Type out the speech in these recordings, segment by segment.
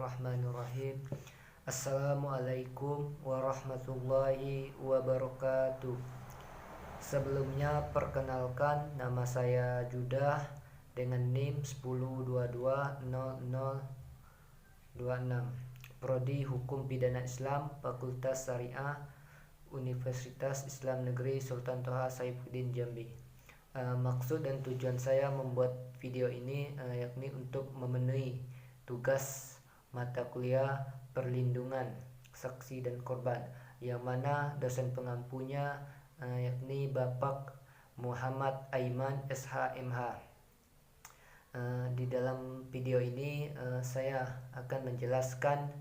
Bismillahirrahmanirrahim. Assalamualaikum warahmatullahi wabarakatuh. Sebelumnya perkenalkan, nama saya Judah dengan NIM 10220026, Prodi Hukum Pidana Islam, Fakultas Syariah, Universitas Islam Negeri Sultan Toha Saifuddin Jambi. Maksud dan tujuan saya membuat video ini yakni untuk memenuhi tugas mata kuliah perlindungan saksi dan korban, yang mana dosen pengampunya yakni Bapak Muhammad Aiman SHMH. Di dalam video ini saya akan menjelaskan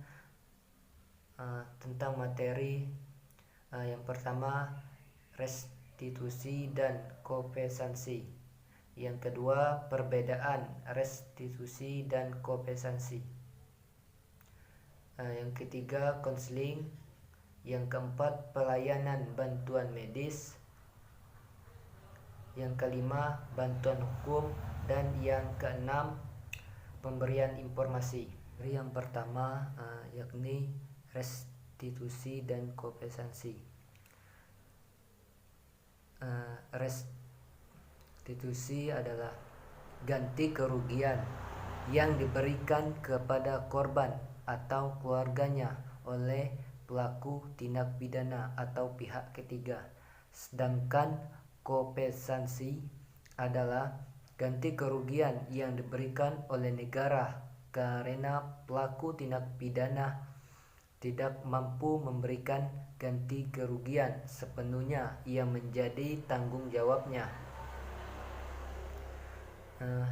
tentang materi yang pertama, restitusi dan kompensasi. Yang kedua, perbedaan restitusi dan kompensasi. Yang ketiga, konseling. Yang keempat, pelayanan bantuan medis. Yang kelima, bantuan hukum. Dan yang keenam, pemberian informasi. Yang pertama yakni restitusi dan kompensasi. Restitusi adalah ganti kerugian yang diberikan kepada korban atau keluarganya oleh pelaku tindak pidana atau pihak ketiga. Sedangkan kompensasi adalah ganti kerugian yang diberikan oleh negara karena pelaku tindak pidana tidak mampu memberikan ganti kerugian sepenuhnya yang menjadi tanggung jawabnya.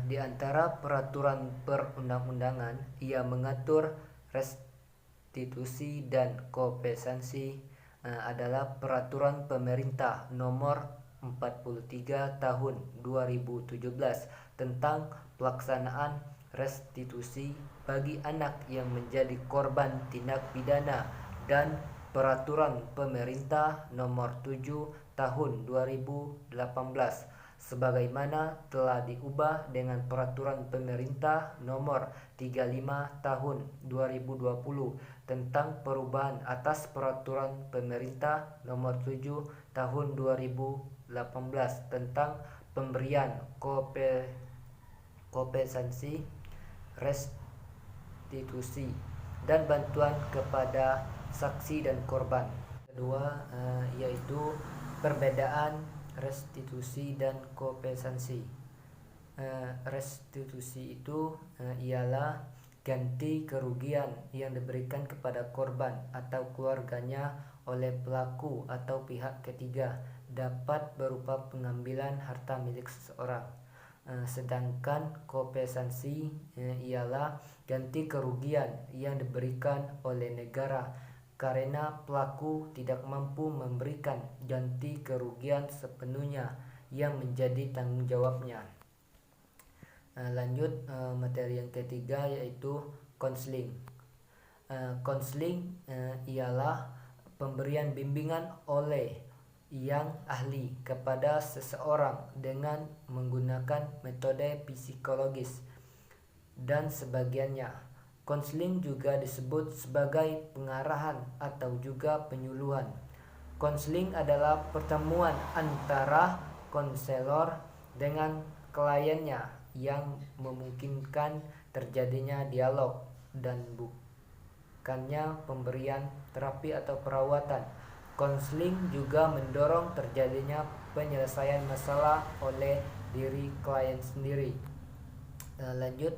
Di antara peraturan perundang-undangan yang mengatur restitusi dan kompensasi adalah Peraturan Pemerintah Nomor 43 Tahun 2017 tentang pelaksanaan restitusi bagi anak yang menjadi korban tindak pidana dan Peraturan Pemerintah Nomor 7 Tahun 2018 sebagaimana telah diubah dengan Peraturan Pemerintah Nomor 35 Tahun 2020 tentang perubahan atas Peraturan Pemerintah Nomor 7 Tahun 2018 tentang pemberian kompensasi, restitusi, dan bantuan kepada saksi dan korban. Kedua yaitu perbedaan restitusi dan kompensasi. Restitusi itu ialah ganti kerugian yang diberikan kepada korban atau keluarganya oleh pelaku atau pihak ketiga, dapat berupa pengambilan harta milik seseorang. Sedangkan kompensasi ialah ganti kerugian yang diberikan oleh negara karena pelaku tidak mampu memberikan ganti kerugian sepenuhnya yang menjadi tanggung jawabnya. Lanjut materi yang ketiga yaitu konseling. Konseling ialah pemberian bimbingan oleh yang ahli kepada seseorang dengan menggunakan metode psikologis dan sebagiannya. Konseling juga disebut sebagai pengarahan atau juga penyuluhan. Konseling adalah pertemuan antara konselor dengan kliennya yang memungkinkan terjadinya dialog dan bukannya pemberian terapi atau perawatan. Konseling juga mendorong terjadinya penyelesaian masalah oleh diri klien sendiri. Lanjut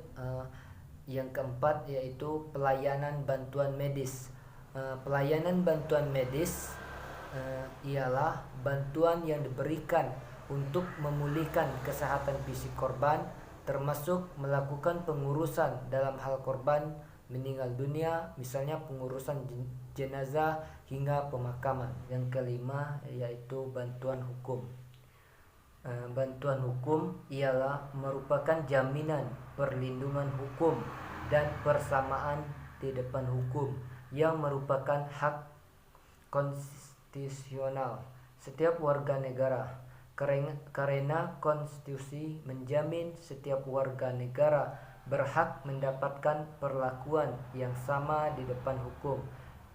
yang keempat yaitu pelayanan bantuan medis. Pelayanan bantuan medis ialah bantuan yang diberikan untuk memulihkan kesehatan fisik korban, termasuk melakukan pengurusan dalam hal korban meninggal dunia, misalnya pengurusan jenazah hingga pemakaman. Yang kelima yaitu bantuan hukum. Bantuan hukum ialah merupakan jaminan perlindungan hukum dan persamaan di depan hukum yang merupakan hak konstitusional setiap warga negara, karena konstitusi menjamin setiap warga negara berhak mendapatkan perlakuan yang sama di depan hukum,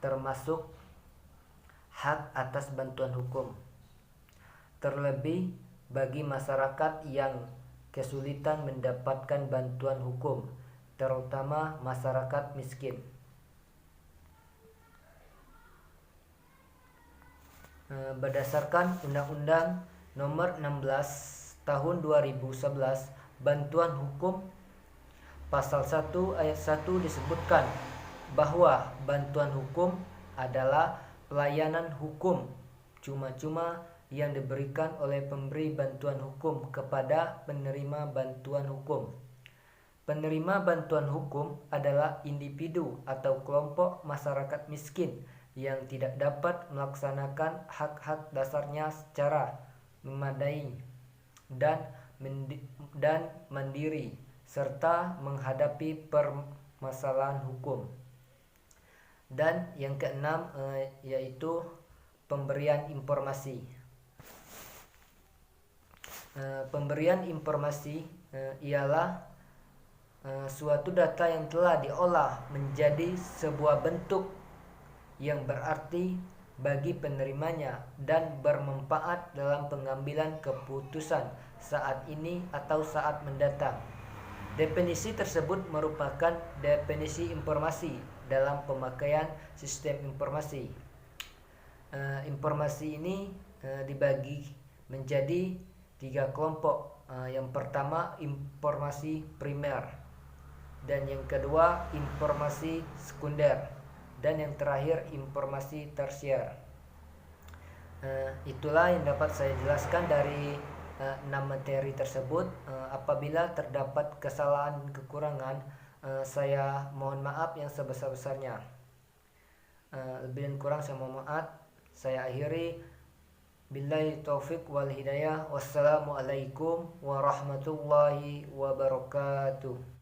termasuk hak atas bantuan hukum. Terlebih bagi masyarakat yang kesulitan mendapatkan bantuan hukum, terutama masyarakat miskin. Berdasarkan Undang-Undang Nomor 16 Tahun 2011, bantuan hukum Pasal 1 ayat 1 disebutkan bahwa bantuan hukum adalah pelayanan hukum cuma-cuma yang diberikan oleh pemberi bantuan hukum kepada penerima bantuan hukum. Penerima bantuan hukum adalah individu atau kelompok masyarakat miskin yang tidak dapat melaksanakan hak-hak dasarnya secara memadai dan mandiri, serta menghadapi permasalahan hukum. Dan yang keenam yaitu pemberian informasi. Pemberian informasi ialah suatu data yang telah diolah menjadi sebuah bentuk yang berarti bagi penerimanya dan bermanfaat dalam pengambilan keputusan saat ini atau saat mendatang. Definisi tersebut merupakan definisi informasi dalam pemakaian sistem informasi. Informasi ini dibagi menjadi 3 kelompok. Yang pertama informasi primer, dan yang kedua informasi sekunder, dan yang terakhir informasi tersier. Itulah yang dapat saya jelaskan dari 6 materi tersebut. Apabila terdapat kesalahan dan kekurangan, saya mohon maaf yang sebesar-besarnya. Lebih dan kurang saya mohon maaf. Saya akhiri. Billahi taufiq wal hidayah. Wassalamualaikum warahmatullahi wabarakatuh.